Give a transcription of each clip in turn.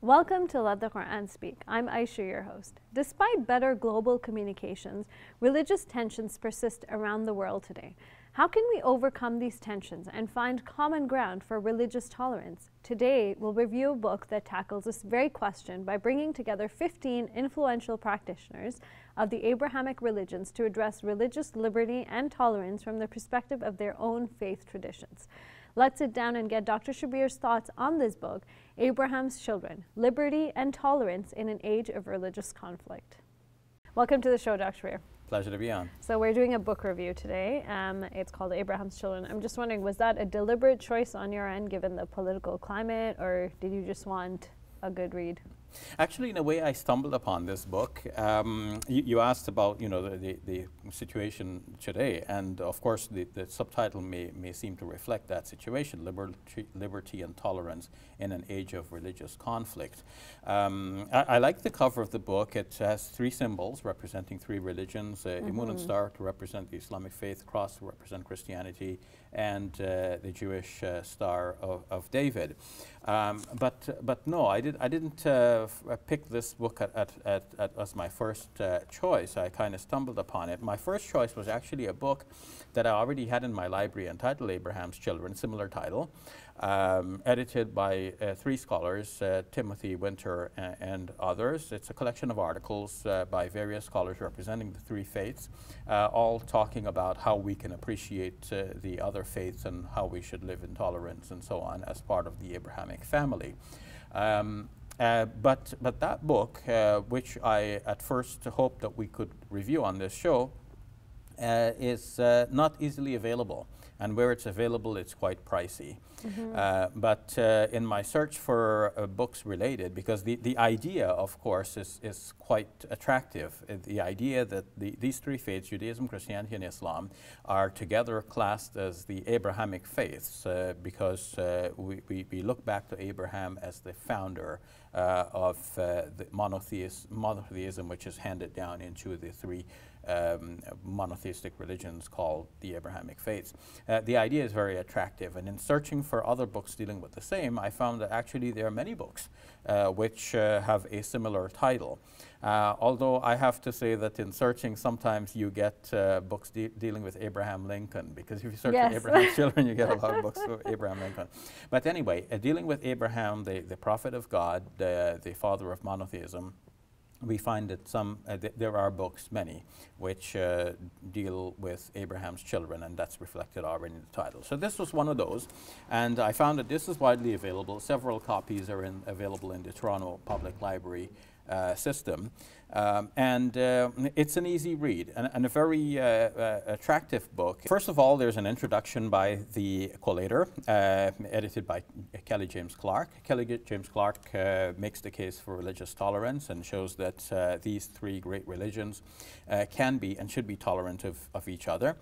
Welcome to Let the Quran Speak. I'm Aisha, your host. Despite better global communications, religious tensions persist around the world today. How can we overcome these tensions and find common ground for religious tolerance? Today, we'll review a book that tackles this very question by bringing together 15 influential practitioners of the Abrahamic religions to address religious liberty and tolerance from the perspective of their own faith traditions. Let's sit down and get Dr. Shabir's thoughts on this book, Abraham's Children, Liberty and Tolerance in an Age of Religious Conflict. Welcome to the show, Dr. Shabir. Pleasure to be on. So we're doing a book review today. It's called Abraham's Children. I'm just wondering, was that a deliberate choice on your end given the political climate, or did you just want a good read? Actually, in a way, I stumbled upon this book. You asked about, the situation today, and of course, the subtitle may seem to reflect that situation: liberty and tolerance in an age of religious conflict. I like the cover of the book. It has three symbols representing three religions: a moon and star to represent the Islamic faith, cross to represent Christianity, and the Jewish Star of David. But no, I didn't pick this book as my first choice. I kind of stumbled upon it. My first choice was actually a book that I already had in my library entitled Abraham's Children, similar title, edited by three scholars, Timothy Winter and others. It's a collection of articles by various scholars representing the three faiths, all talking about how we can appreciate the other faiths and how we should live in tolerance and so on as part of the Abrahamic family. But that book, which I at first hoped that we could review on this show, is not easily available. And where it's available, it's quite pricey. But in my search for books related, because the idea, of course, is quite attractive. The idea that these three faiths, Judaism, Christianity, and Islam, are together classed as the Abrahamic faiths because we look back to Abraham as the founder of the monotheism, which is handed down into the three monotheistic religions called the Abrahamic faiths. The idea is very attractive, and in searching for other books dealing with the same, I found that actually there are many books which have a similar title. Although I have to say that in searching, sometimes you get books dealing with Abraham Lincoln, because if you search for Abraham's Children, you get a lot of books for Abraham Lincoln. But anyway, dealing with Abraham, the prophet of God, the father of monotheism, we find that there are books, many, which deal with Abraham's children, and that's reflected already in the title. So this was one of those, and I found that this is widely available. Several copies are available in the Toronto Public Library system. It's an easy read and a very attractive book. First of all, there's an introduction by the collator, edited by Kelly James Clark. Kelly James Clark makes the case for religious tolerance and shows that these three great religions can be and should be tolerant of each other.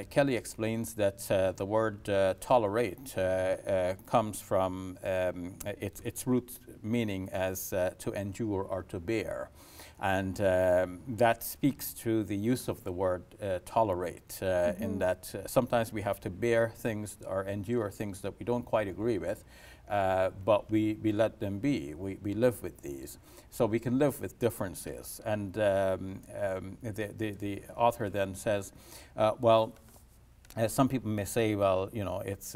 Kelly explains that the word tolerate comes from its root meaning as to endure or to bear. And that speaks to the use of the word tolerate, in that sometimes we have to bear things or endure things that we don't quite agree with, but we let them be. We live with these. So we can live with differences. And the author then says, some people may say, well, it's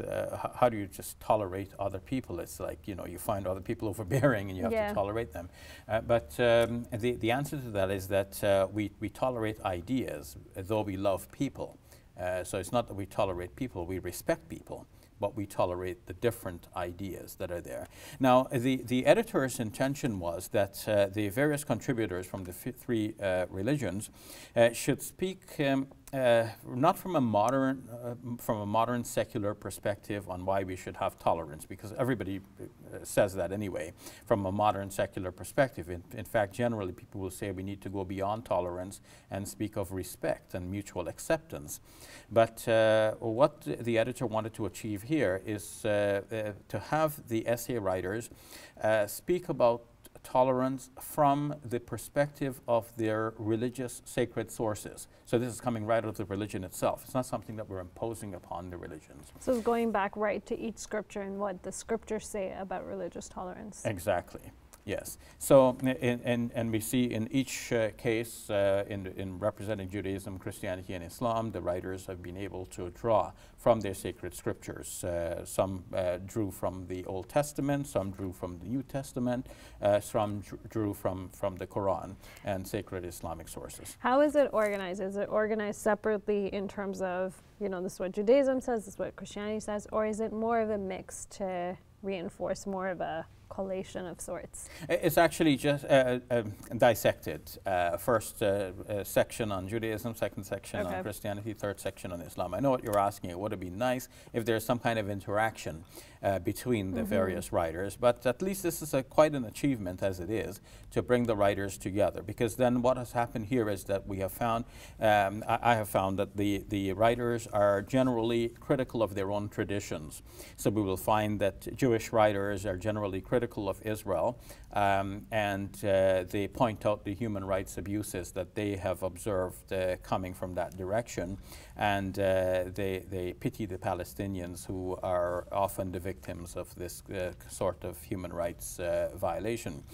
how do you just tolerate other people? It's like, you find other people overbearing and you have to tolerate them. But the answer to that is that we tolerate ideas, though we love people. So it's not that we tolerate people, we respect people, but we tolerate the different ideas that are there. Now, the editor's intention was that the various contributors from the three religions should speak not from a modern secular perspective on why we should have tolerance, because everybody says that anyway, from a modern secular perspective. In fact, generally people will say we need to go beyond tolerance and speak of respect and mutual acceptance. But what the editor wanted to achieve here is to have the essay writers speak about tolerance from the perspective of their religious sacred sources. So this is coming right out of the religion itself. It's not something that we're imposing upon the religions. So it's going back right to each scripture and what the scriptures say about religious tolerance. Exactly. Yes. So, and we see in each case, in representing Judaism, Christianity, and Islam, the writers have been able to draw from their sacred scriptures. Some drew from the Old Testament, some drew from the New Testament, some drew from the Quran and sacred Islamic sources. How is it organized? Is it organized separately in terms of, you know, this is what Judaism says, this is what Christianity says, or is it more of a mix to reinforce more of a collation of sorts? It's actually just dissected. First section on Judaism, second section on Christianity, third section on Islam. I know what you're asking. Would it be nice if there's some kind of interaction between the various writers? But at least this is quite an achievement as it is to bring the writers together, because then what has happened here is that we have found, I have found that the writers are generally critical of their own traditions. So we will find that Jewish writers are generally critical of Israel, and they point out the human rights abuses that they have observed coming from that direction, and they pity the Palestinians who are often the victims of this sort of human rights violation.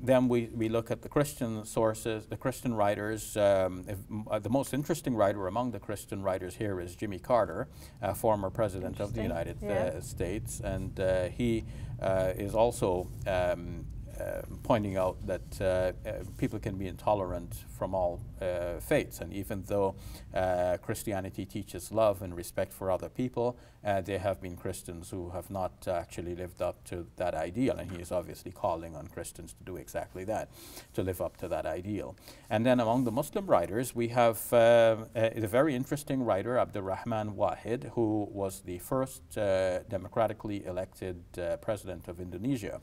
Then we look at the Christian sources, the Christian writers. The most interesting writer among the Christian writers here is Jimmy Carter, former president of the United States, and he is also pointing out that people can be intolerant from all faiths, and even though Christianity teaches love and respect for other people, there have been Christians who have not actually lived up to that ideal, and he is obviously calling on Christians to do exactly that, to live up to that ideal. And then among the Muslim writers, we have a very interesting writer, Abdurrahman Wahid, who was the first democratically elected president of Indonesia.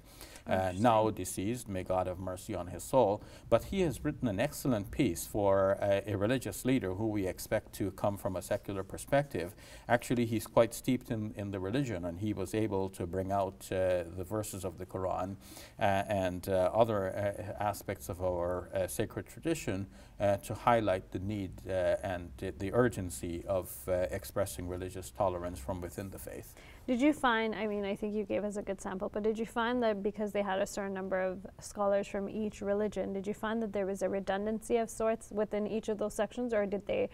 Now deceased, may God have mercy on his soul, but he has written an excellent piece for a religious leader who we expect to come from a secular perspective. Actually, he's quite steeped in the religion, and he was able to bring out the verses of the Quran and other aspects of our sacred tradition to highlight the need and the urgency of expressing religious tolerance from within the faith. Did you find, I mean, I think you gave us a good sample, but did you find that because they had a certain number of scholars from each religion, did you find that there was a redundancy of sorts within each of those sections, or did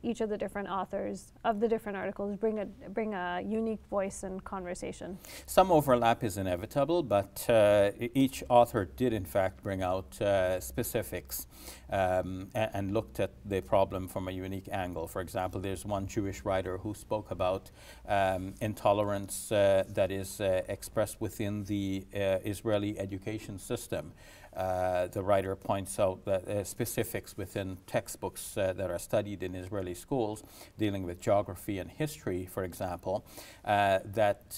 each of the different authors of the different articles bring a unique voice and conversation? Some overlap is inevitable, but each author did in fact bring out specifics and looked at the problem from a unique angle. For example, there's one Jewish writer who spoke about intolerance that is expressed within the Israeli education system. The writer points out that specifics within textbooks that are studied in Israeli schools dealing with geography and history, for example, that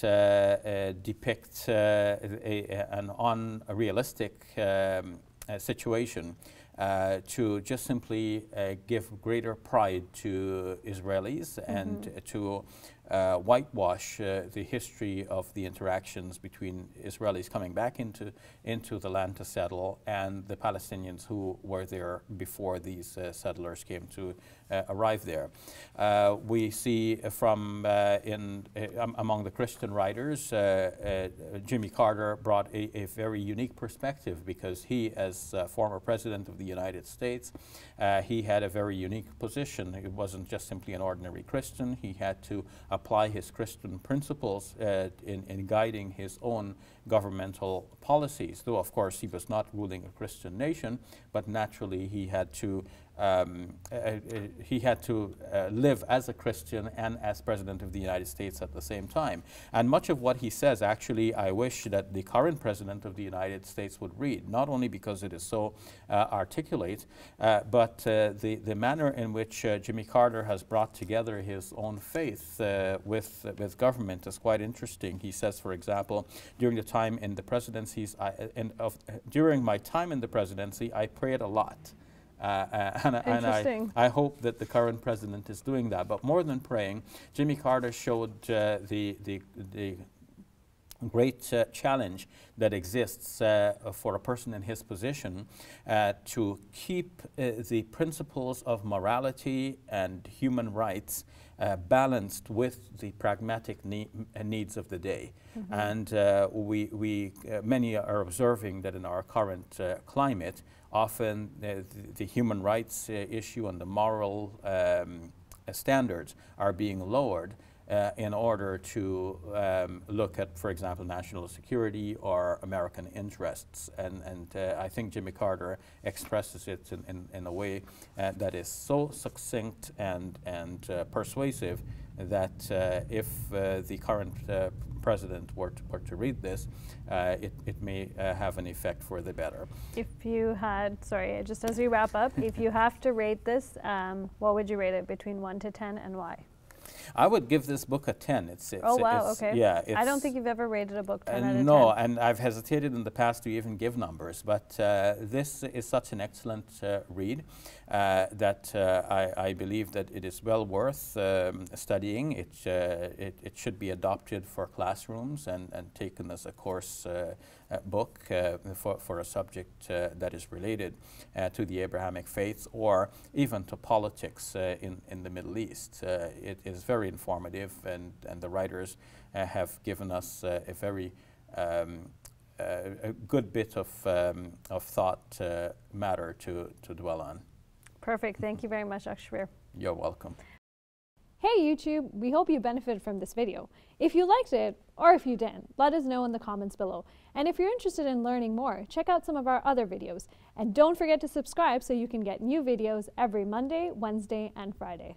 depict an unrealistic situation to just simply give greater pride to Israelis and to whitewash the history of the interactions between Israelis coming back into the land to settle and the Palestinians who were there before these settlers came to arrive there. We see from among the Christian writers, Jimmy Carter brought a very unique perspective, because he, as former president of the United States, he had a very unique position. It wasn't just simply an ordinary Christian. He had to apply his Christian principles in guiding his own governmental policies, though of course he was not ruling a Christian nation, but naturally he had to live as a Christian and as President of the United States at the same time. And much of what he says, actually, I wish that the current President of the United States would read, not only because it is so articulate, but the manner in which Jimmy Carter has brought together his own faith with government is quite interesting. He says, for example, during the time in the presidencies, during my time in the presidency, I prayed a lot. And I hope that the current president is doing that. But more than praying, Jimmy Carter showed the great challenge that exists for a person in his position to keep the principles of morality and human rights balanced with the pragmatic needs of the day. And many are observing that in our current climate, often the human rights issue and the moral standards are being lowered in order to look at, for example, national security or American interests. And I think Jimmy Carter expresses it in a way that is so succinct and persuasive that if the current president were to read this, it may have an effect for the better. If you had, sorry, just as we wrap up, if you have to rate this, what would you rate it between 1 to 10 and why? I would give this book a 10. Oh, wow, okay. Yeah, I don't think you've ever rated a book 10 out of 10. No, and I've hesitated in the past to even give numbers, but this is such an excellent read that I believe that it is well worth studying. It should be adopted for classrooms and taken as a course book for a subject that is related to the Abrahamic faith or even to politics in the Middle East. It is very informative, and the writers have given us a very a good bit of thought matter to dwell on. Perfect. Thank you very much, Dr. Shabir. You're welcome. Hey YouTube, we hope you benefited from this video. If you liked it, or if you didn't, let us know in the comments below. And if you're interested in learning more, check out some of our other videos. And don't forget to subscribe so you can get new videos every Monday, Wednesday, and Friday.